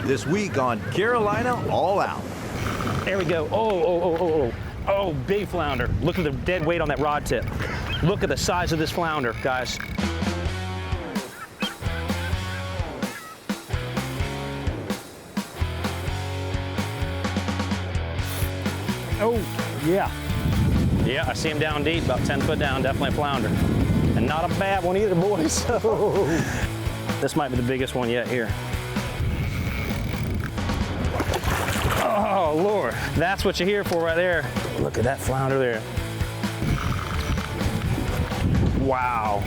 This week on Carolina All Out. There we go. Oh, big flounder. Look at the dead weight on that rod tip. Look at the size of this flounder, guys. Oh, yeah. Yeah, I see him down deep, about 10 foot down, definitely a flounder. And not a bad one either, boys. This might be the biggest one yet here. Oh, Lord. That's what you're here for right there. Look at that flounder there. Wow.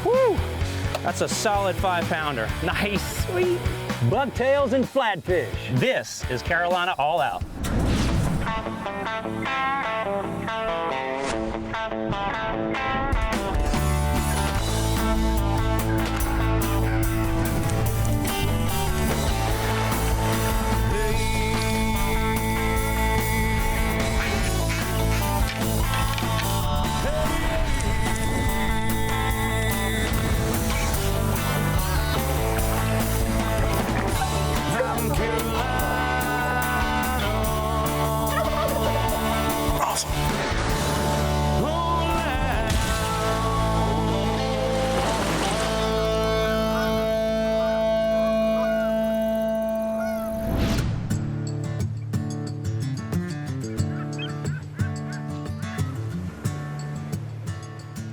Woo! That's a solid 5-pounder. Nice, sweet. Bucktails and flatfish. This is Carolina All Out.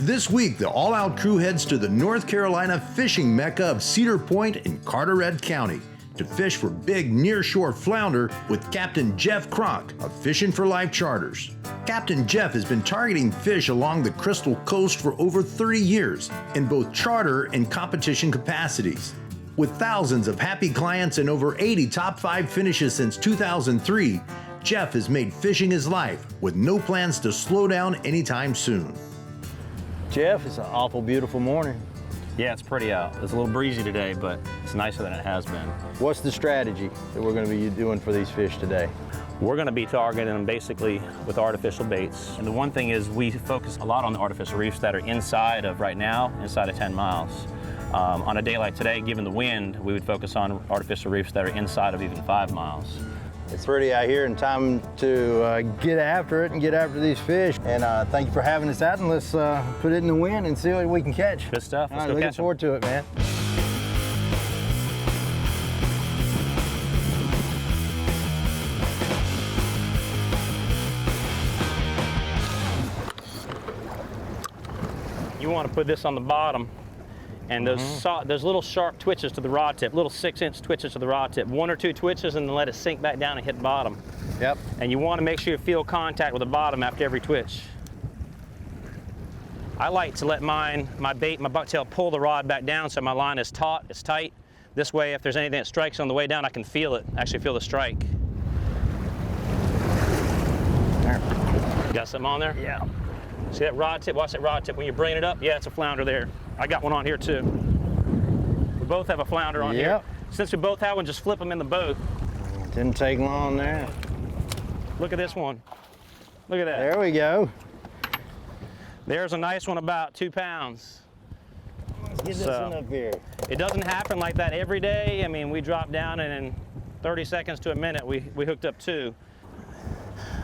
This week, the All Out crew heads to the North Carolina fishing mecca of Cedar Point in Carteret County to fish for big nearshore flounder with Captain Jeff Cronk of Fishing for Life Charters. Captain Jeff has been targeting fish along the Crystal Coast for over 30 years in both charter and competition capacities. With thousands of happy clients and over 80 top 5 finishes since 2003, Jeff has made fishing his life with no plans to slow down anytime soon. Jeff, it's an awful beautiful morning. Yeah, it's pretty out. It's a little breezy today, but it's nicer than it has been. What's the strategy that we're going to be doing for these fish today? We're going to be targeting them basically with artificial baits. And the one thing is we focus a lot on the artificial reefs that are inside of, right now, inside of 10 miles. On a day like today, given the wind, we would focus on artificial reefs that are inside of even 5 miles. It's pretty out here and time to get after it and get after these fish. And thank you for having us out, and let's put it in the wind and see what we can catch. Good stuff. All right, looking forward to it, man. You want to put this on the bottom, and those little sharp twitches to the rod tip, little 6-inch twitches to the rod tip, 1 or 2 twitches, and then let it sink back down and hit the bottom. Yep. And you want to make sure you feel contact with the bottom after every twitch. I like to let my bait, my bucktail, pull the rod back down so my line is taut, it's tight. This way, if there's anything that strikes on the way down, I can feel it, actually feel the strike. There. You got something on there? Yeah. See that rod tip? Watch that rod tip. When you bring it up, yeah, it's a flounder there. I got one on here too. We both have a flounder on here. Since we both have one, just flip them in the boat. Didn't take long there. Look at this one. Look at that. There we go. There's a nice one, about 2 pounds. Let's get this one up here. It doesn't happen like that every day. I mean, we drop down and in 30 seconds to a minute, we hooked up 2.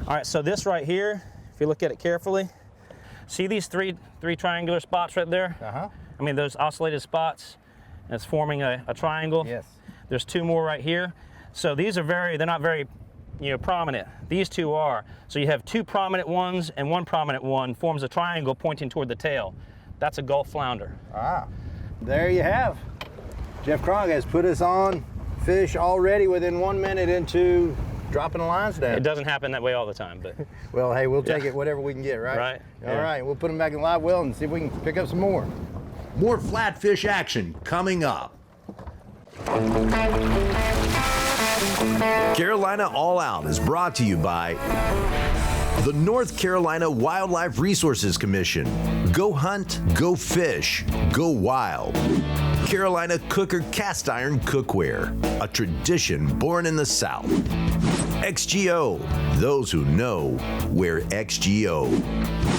All right, so this right here, if you look at it carefully, see these three triangular spots right there? I mean, those oscillated spots, and it's forming a triangle. Yes. There's 2 more right here. So these are they're not very, prominent. These 2 are. So you have 2 prominent ones and 1 prominent one forms a triangle pointing toward the tail. That's a Gulf flounder. Ah, there you have. Jeff Cronk has put us on fish already within 1 minute into dropping the lines down. It doesn't happen that way all the time, but. Well, hey, we'll take it whatever we can get, right? Right. All right, we'll put them back in live well and see if we can pick up some more. More flatfish action coming up. Carolina All Out is brought to you by the North Carolina Wildlife Resources Commission. Go hunt, go fish, go wild. Carolina Cooker Cast Iron Cookware, a tradition born in the South. XGO, those who know wear XGO.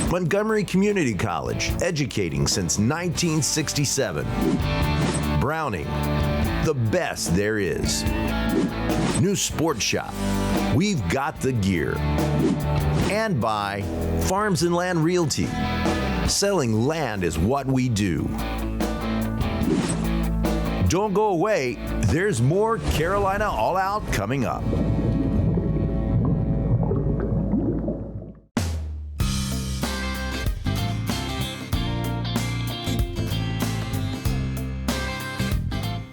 Montgomery Community College, educating since 1967. Browning, the best there is. New Sport Shop, we've got the gear. And by Farms and Land Realty, selling land is what we do. Don't go away, there's more Carolina All Out coming up.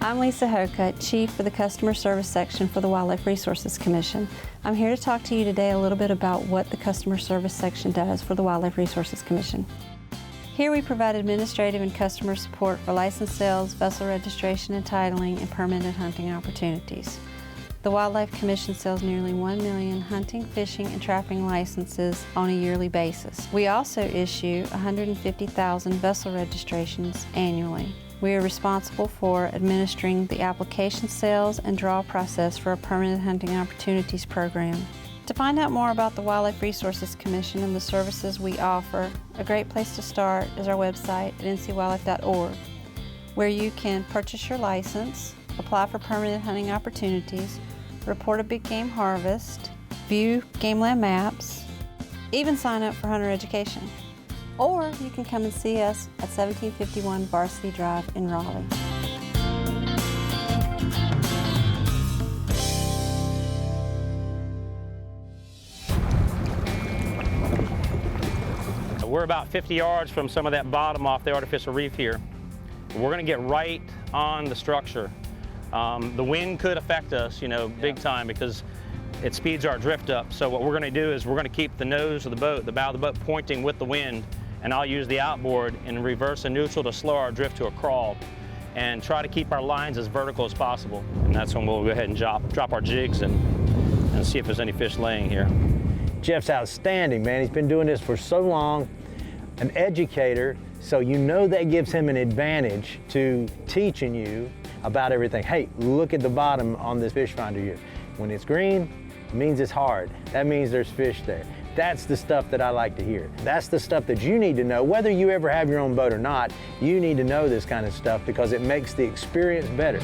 I'm Lisa Hoka, Chief for the Customer Service Section for the Wildlife Resources Commission. I'm here to talk to you today a little bit about what the Customer Service Section does for the Wildlife Resources Commission. Here we provide administrative and customer support for license sales, vessel registration and titling, and permitted hunting opportunities. The Wildlife Commission sells nearly 1 million hunting, fishing, and trapping licenses on a yearly basis. We also issue 150,000 vessel registrations annually. We are responsible for administering the application, sales, and draw process for a permanent hunting opportunities program. To find out more about the Wildlife Resources Commission and the services we offer, a great place to start is our website at ncwildlife.org, where you can purchase your license, apply for permanent hunting opportunities, report a big game harvest, view game land maps, even sign up for hunter education. Or you can come and see us at 1751 Varsity Drive in Raleigh. We're about 50 yards from some of that bottom off the artificial reef here. We're gonna get right on the structure. The wind could affect us, big time, because it speeds our drift up. So what we're gonna do is we're gonna keep the nose of the boat, the bow of the boat, pointing with the wind, and I'll use the outboard in reverse and neutral to slow our drift to a crawl and try to keep our lines as vertical as possible. And that's when we'll go ahead and drop our jigs and see if there's any fish laying here. Jeff's outstanding, man. He's been doing this for so long, an educator, so that gives him an advantage to teaching you about everything. Hey, look at the bottom on this fish finder here. When it's green, it means it's hard. That means there's fish there. That's the stuff that I like to hear. That's the stuff that you need to know. Whether you ever have your own boat or not, you need to know this kind of stuff because it makes the experience better.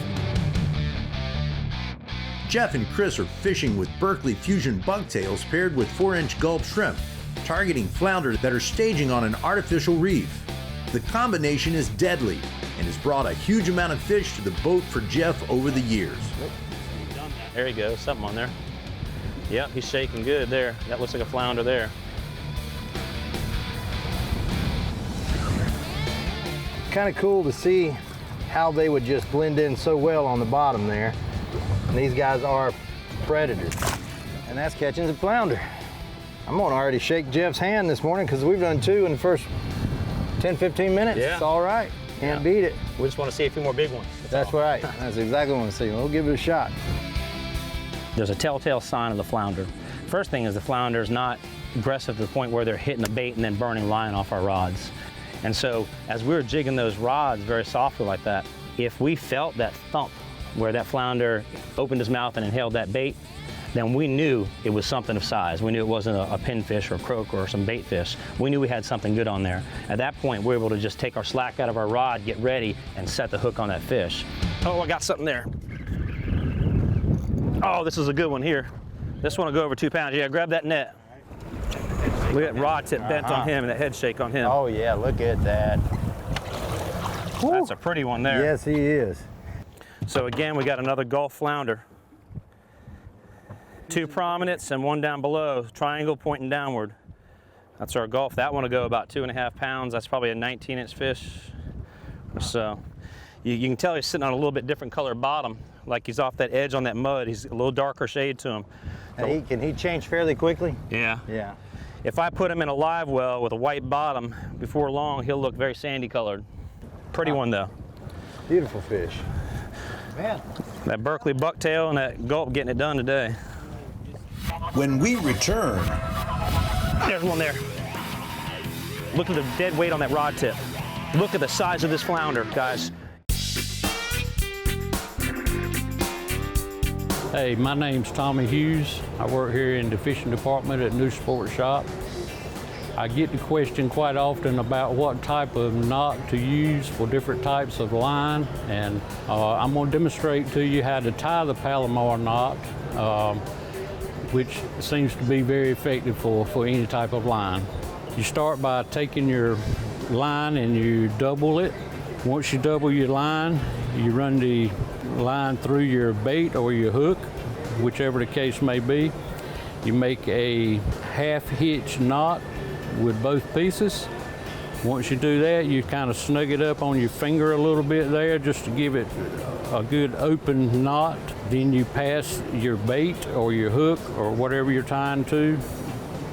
Jeff and Chris are fishing with Berkeley Fusion bucktails paired with 4-inch gulp shrimp, targeting flounder that are staging on an artificial reef. The combination is deadly and has brought a huge amount of fish to the boat for Jeff over the years. There he goes, something on there. Yep, he's shaking good there. That looks like a flounder there. Kind of cool to see how they would just blend in so well on the bottom there. And these guys are predators. And that's catching the flounder. I'm gonna already shake Jeff's hand this morning because we've done 2 in the first 10, 15 minutes. Yeah. It's all right, can't beat it. We just want to see a few more big ones. That's right, that's exactly what I want to see. We'll give it a shot. There's a telltale sign of the flounder. First thing is the flounder is not aggressive to the point where they're hitting the bait and then burning line off our rods. And so as we were jigging those rods very softly like that, if we felt that thump where that flounder opened his mouth and inhaled that bait, then we knew it was something of size. We knew it wasn't a pinfish or a croaker or some bait fish. We knew we had something good on there. At that point, we were able to just take our slack out of our rod, get ready, and set the hook on that fish. Oh, I got something there. Oh, this is a good one here. This one will go over 2 pounds. Yeah, grab that net. Look at that rod tip bent on him and that head shake on him. Oh yeah, look at that. That's a pretty one there. Yes, he is. So again, we got another Gulf flounder. 2 prominents and 1 down below, triangle pointing downward. That's our Gulf. That one will go about 2.5 pounds. That's probably a 19-inch fish. So you can tell he's sitting on a little bit different color bottom, like he's off that edge on that mud. He's a little darker shade to him. And can he change fairly quickly? Yeah. Yeah. If I put him in a live well with a white bottom, before long he'll look very sandy colored. Pretty one though. Beautiful fish. Man. That Berkeley bucktail and that Gulp getting it done today. When we return, There's one there. Look at the dead weight on that rod tip. Look at the size of this flounder, guys. Hey, my name's Tommy Hughes. I work here in the fishing department at New Sport Shop. I get the question quite often about what type of knot to use for different types of line, and I'm going to demonstrate to you how to tie the Palomar knot, which seems to be very effective for any type of line. You start by taking your line and you double it. Once you double your line, you run the line through your bait or your hook, whichever the case may be. You make a half hitch knot with both pieces. Once you do that, you kind of snug it up on your finger a little bit there just to give it a good open knot. Then you pass your bait or your hook or whatever you're tying to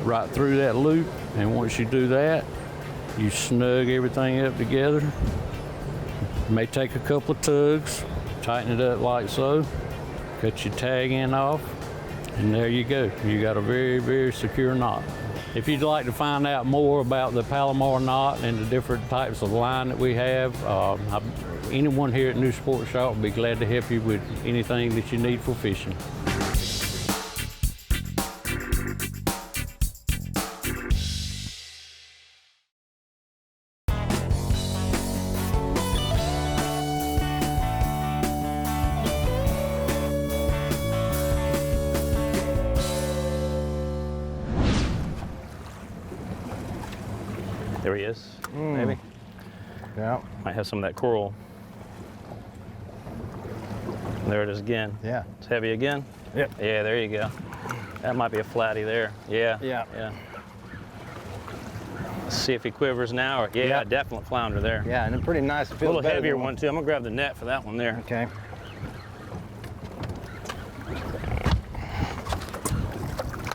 right through that loop. And once you do that, you snug everything up together. You may take a couple of tugs, tighten it up like so, cut your tag end off, and there you go. You got a very, very secure knot. If you'd like to find out more about the Palomar knot and the different types of line that we have, anyone here at New Sport Shop will be glad to help you with anything that you need for fishing. There he is, maybe. Yeah. Might have some of that coral. There it is again. Yeah. It's heavy again. Yep. Yeah, there you go. That might be a flatty there. Yeah. Yeah. Yeah. Let's see if he quivers now. Or, yeah, definite flounder there. Yeah, and a pretty nice. A little heavier one too. I'm gonna grab the net for that one there. Okay.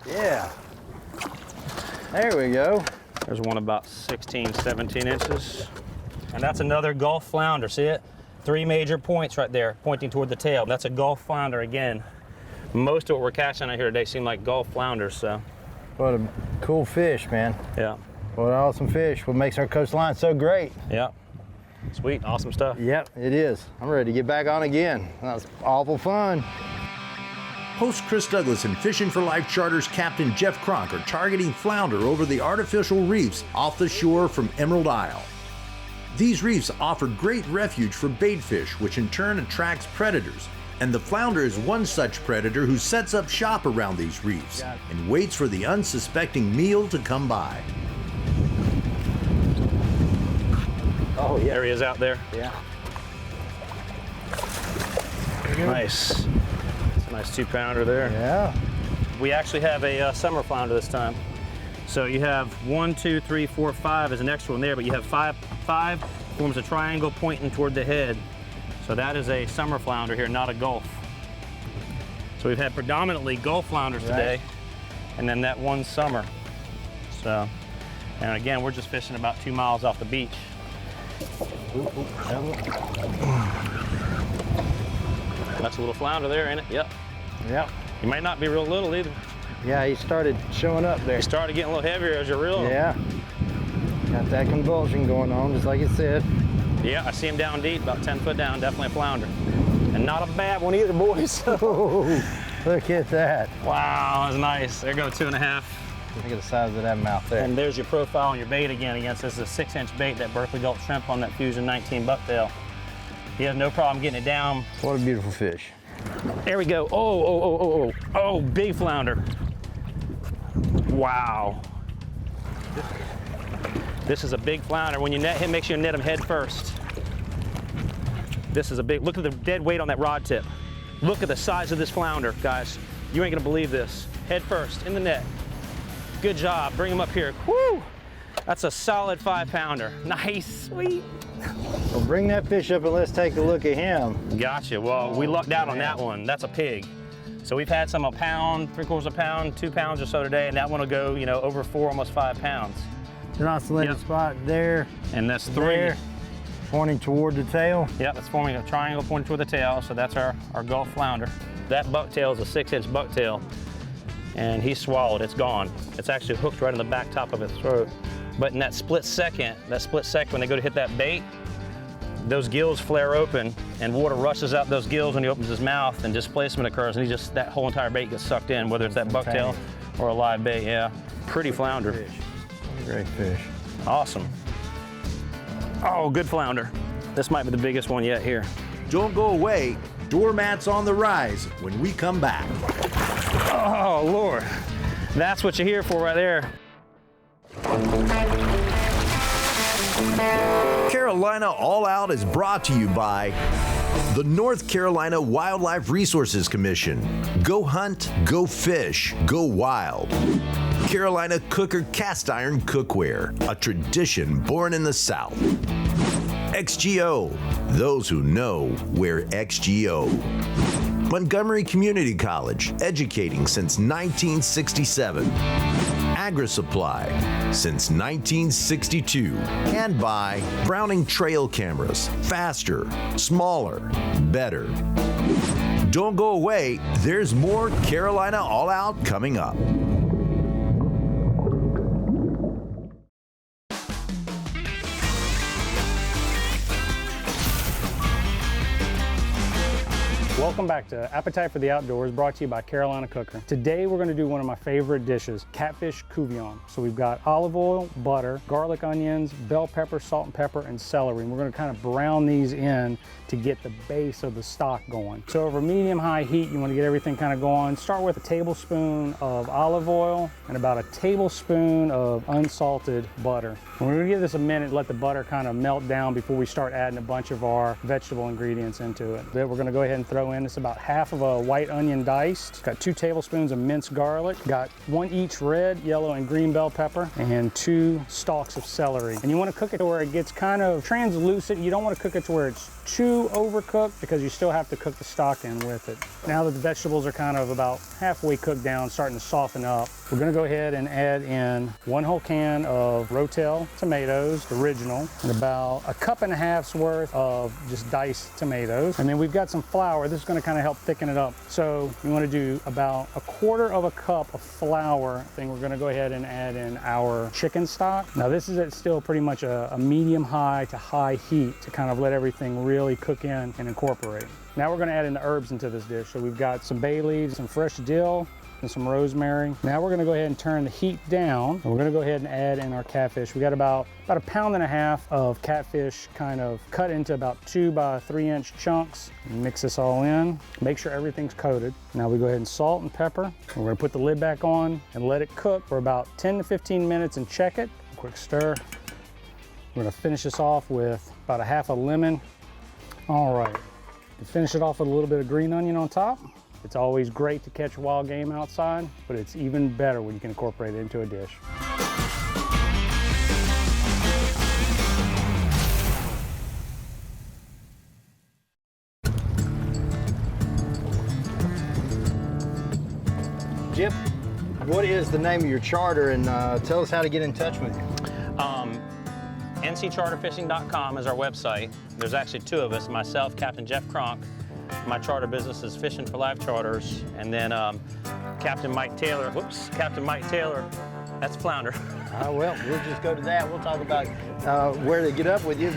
Yeah. There we go. There's one about 16, 17 inches. And that's another Gulf flounder, see it? 3 major points right there, pointing toward the tail. That's a Gulf flounder again. Most of what we're catching out here today seem like Gulf flounders, so. What a cool fish, man. Yeah. What an awesome fish. What makes our coastline so great. Yeah. Sweet, awesome stuff. Yep, it is. I'm ready to get back on again. That was awful fun. Host Chris Douglas and Fishing for Life Charter's Captain Jeff Cronk are targeting flounder over the artificial reefs off the shore from Emerald Isle. These reefs offer great refuge for bait fish, which in turn attracts predators. And the flounder is one such predator who sets up shop around these reefs and waits for the unsuspecting meal to come by. Oh, yeah. There he is out there. Yeah. Nice. Nice 2-pounder there. Yeah. We actually have a summer flounder this time. So you have 1, 2, 3, 4, 5 is an extra one there, but you have five forms a triangle pointing toward the head. So that is a summer flounder here, not a Gulf. So we've had predominantly Gulf flounders today, and then that one summer. So, and again, we're just fishing about 2 miles off the beach. That's a little flounder there, ain't it? Yep. Yep. He might not be real little either. Yeah, he started showing up there. He started getting a little heavier as you reel him. Yeah. Got that convulsion going on, just like it said. Yeah, I see him down deep, about 10 foot down, definitely a flounder. And not a bad one either, boys. Oh, look at that. Wow, that's nice. There go 2.5. Look at the size of that mouth there. And there's your profile on your bait again against this is a 6-inch bait, that Berkeley Gulf shrimp on that Fusion 19 bucktail. He has no problem getting it down. What a beautiful fish. There we go. Oh, big flounder. Wow. This is a big flounder. When you net him, make sure you net him head first. This is a big, look at the dead weight on that rod tip. Look at the size of this flounder, guys. You ain't gonna believe this. Head first, in the net. Good job, bring him up here. Woo! That's a solid 5-pounder. Nice, sweet. Well, bring that fish up and let's take a look at him. Gotcha, well, we lucked out on that one. That's a pig. So we've had some 1 pound, 3/4 pound, 2 pounds or so today, and that one will go, you know, over 4, almost 5 pounds. An oscillating spot there. And that's 3. There, pointing toward the tail. Yeah, that's forming a triangle pointing toward the tail, so that's our Gulf flounder. That bucktail is a 6-inch bucktail, and he swallowed, it's gone. It's actually hooked right in the back top of his throat. But in that split second when they go to hit that bait, those gills flare open and water rushes out those gills when he opens his mouth and displacement occurs, and that whole entire bait gets sucked in, whether it's that bucktail or a live bait. Yeah, pretty flounder. Great fish. Awesome. Oh, good flounder. This might be the biggest one yet here. Don't go away. Doormats on the rise when we come back. Oh, Lord. That's what you're here for right there. Carolina All Out is brought to you by the North Carolina Wildlife Resources Commission. Go hunt, go fish, go wild. Carolina Cooker Cast Iron Cookware, a tradition born in the South. XGO, those who know wear XGO. Montgomery Community College, educating since 1967. AgriSupply, since 1962. And by Browning Trail Cameras, faster, smaller, better. Don't go away, there's more Carolina All Out coming up. Welcome back to Appetite for the Outdoors, brought to you by Carolina Cooker. Today we're going to do one of my favorite dishes, catfish couvillon. So we've got olive oil, butter, garlic onions, bell pepper, salt and pepper, and celery. And we're going to kind of brown these in to get the base of the stock going. So over medium-high heat, you want to get everything kind of going. Start with a tablespoon of olive oil and about a tablespoon of unsalted butter. And we're going to give this a minute, let the butter kind of melt down before we start adding a bunch of our vegetable ingredients into it. Then we're going to go ahead and throw in, it's about half of a white onion diced, got 2 tablespoons of minced garlic, got 1 each red, yellow, and green bell pepper, and 2 stalks of celery. And you want to cook it to where it gets kind of translucent. You don't want to cook it to where it's too overcooked, because you still have to cook the stock in with it. Now that the vegetables are kind of about halfway cooked down, starting to soften up, we're going to go ahead and add in 1 whole can of Rotel tomatoes, original, and about a 1.5 cups worth of just diced tomatoes. And then we've got some flour. This is going to kind of help thicken it up. So you want to do about 1/4 cup of flour. Then we're going to go ahead and add in our chicken stock. Now this is at still pretty much a medium-high to high heat to kind of let everything really cook in and incorporate. Now we're going to add in the herbs into this dish. So we've got some bay leaves, some fresh dill, and some rosemary. Now we're going to go ahead and turn the heat down, and we're going to go ahead and add in our catfish. We got about 1.5 pounds of catfish kind of cut into about 2 by 3 inch chunks. Mix this all in. Make sure everything's coated. Now we go ahead and salt and pepper. We're going to put the lid back on and let it cook for about 10 to 15 minutes and check it. Quick stir. We're going to finish this off with about 1/2 lemon. All right. To finish it off with a little bit of green onion on top. It's always great to catch wild game outside, but it's even better when you can incorporate it into a dish. Jeff, what is the name of your charter, and tell us how to get in touch with you? ncharterfishing.com is our website. There's actually 2 of us, myself, Captain Jeff Cronk. My charter business is Fishing for Life Charters, and then Captain Mike Taylor, that's Flounder. Well, we'll just go to that. We'll talk about where to get up with you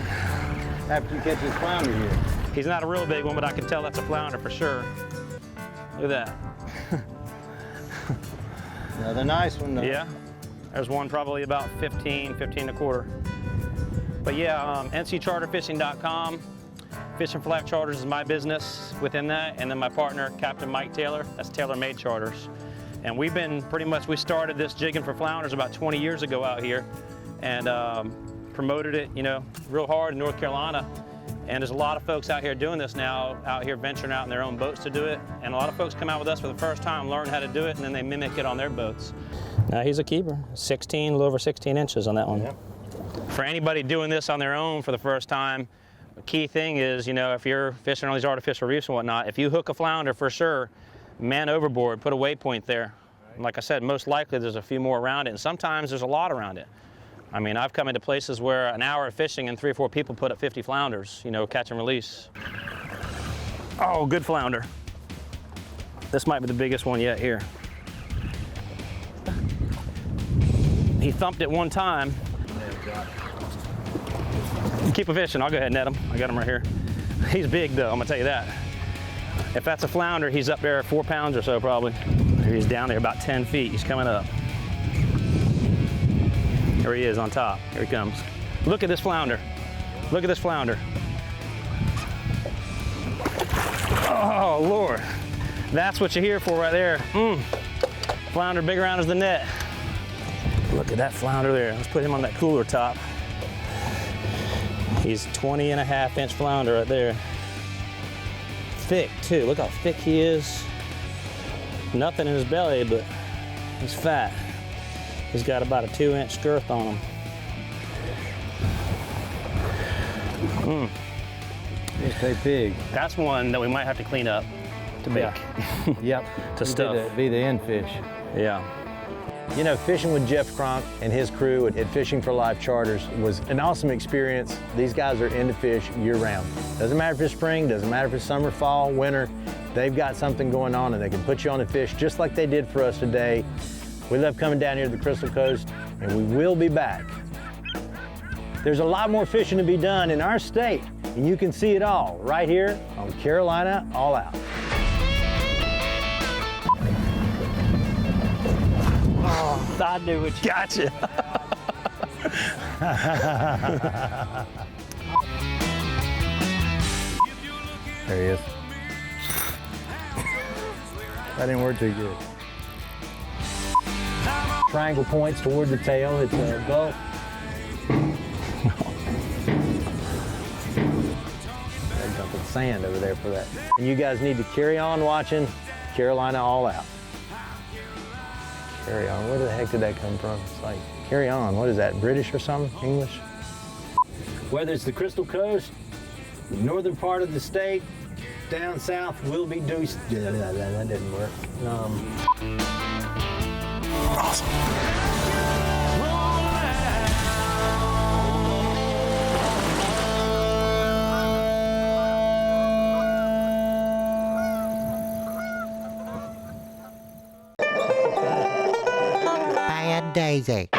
after you catch this flounder here. He's not a real big one, but I can tell that's a flounder for sure. Look at that. Another nice one, though. Yeah, there's one probably about 15 1/4. But yeah, ncharterfishing.com. Fishing for Life Charters is my business within that, and then my partner, Captain Mike Taylor, that's Taylor Made Charters. And we've been we started this jigging for flounders about 20 years ago out here, and promoted it, real hard in North Carolina. And there's a lot of folks out here doing this now, out here venturing out in their own boats to do it. And a lot of folks come out with us for the first time, learn how to do it, and then they mimic it on their boats. Now he's a keeper, a little over 16 inches on that one. Yeah. For anybody doing this on their own for the first time, the key thing is, if you're fishing on these artificial reefs and whatnot, if you hook a flounder, for sure, man overboard, put a waypoint there. Right. Like I said, most likely there's a few more around it, and sometimes there's a lot around it. I mean, I've come into places where an hour of fishing and 3 or 4 people put up 50 flounders, catch and release. Oh, good flounder. This might be the biggest one yet here. He thumped it one time. Keep a fishing, I'll go ahead and net him. I got him right here. He's big though, I'm gonna tell you that. If that's a flounder, he's up there 4 pounds or so probably. He's down there about 10 feet, he's coming up. There he is on top. Here he comes. Look at this flounder. Look at this flounder. Oh, Lord. That's what you're here for right there. Flounder big around as the net. Look at that flounder there. Let's put him on that cooler top. He's 20.5-inch flounder right there. Thick too. Look how thick he is. Nothing in his belly, but he's fat. He's got about a 2-inch girth on him. It's big. That's one that we might have to clean up to make. Yep. To stuff. Be the end fish. Yeah. You know, fishing with Jeff Cronk and his crew at Fishing for Life Charters was an awesome experience. These guys are into fish year-round. Doesn't matter if it's spring, doesn't matter if it's summer, fall, winter. They've got something going on and they can put you on a fish just like they did for us today. We love coming down here to the Crystal Coast, and we will be back. There's a lot more fishing to be done in our state, and you can see it all right here on Carolina All Out. Oh, I knew it. Gotcha. There he is. That didn't work too good. Triangle points toward the tail. It's a gulp. They're dumping sand over there for that. And you guys need to carry on watching Carolina All Out. Carry on. Where the heck did that come from? It's like, carry on. What is that, British or something? English? Whether it's the Crystal Coast, the northern part of the state, down south, will be deuced. Yeah, that didn't work. Awesome. Daisy.